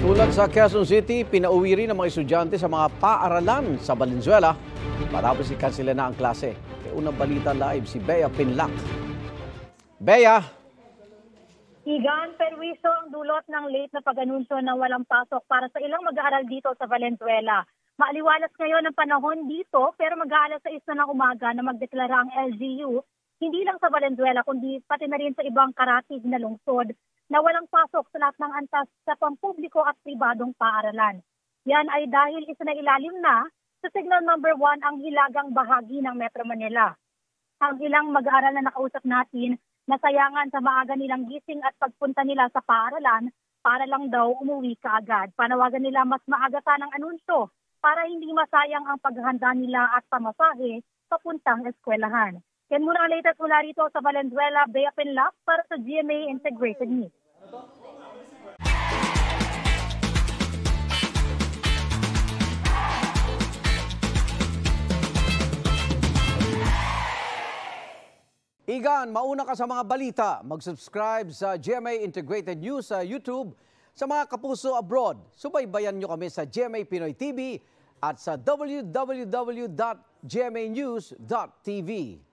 Ulat sa Quezon City, pinauwi rin ng mga estudyante sa mga paaralan sa Valenzuela matapos ikansela na ang klase. May unang balita live si Bea Pinlac. Bea! Igan, perwiso ang dulot ng late na pag-anunsyo na walang pasok para sa ilang mag-aaral dito sa Valenzuela. Maaliwalas ngayon ang panahon dito pero mag-aalas sa 6 na ng umaga na magdeklara ang LGU, hindi lang sa Valenzuela kundi pati na rin sa ibang karatig na lungsod na walang pasok sa lahat ng antas sa pampubliko at pribadong paaralan. Yan ay dahil isinailalim na sa signal number 1 ang hilagang bahagi ng Metro Manila. Ang ilang mag-aaral na nakausap natin, nasayangan sa maaga nilang gising at pagpunta nila sa paaralan para lang daw umuwi kaagad. Panawagan nila mas maaga ng anunsyo para hindi masayang ang paghahanda nila at pamasahe papuntang eskwelahan. Yan muna ang latest mula rito sa Valenzuela, Bea Pinlac para sa GMA Integrated News. Igan, mauna ka sa mga balita. Mag-subscribe sa GMA Integrated News sa YouTube. Sa mga kapuso abroad, subaybayan nyo kami sa GMA Pinoy TV at sa www.gmanews.tv.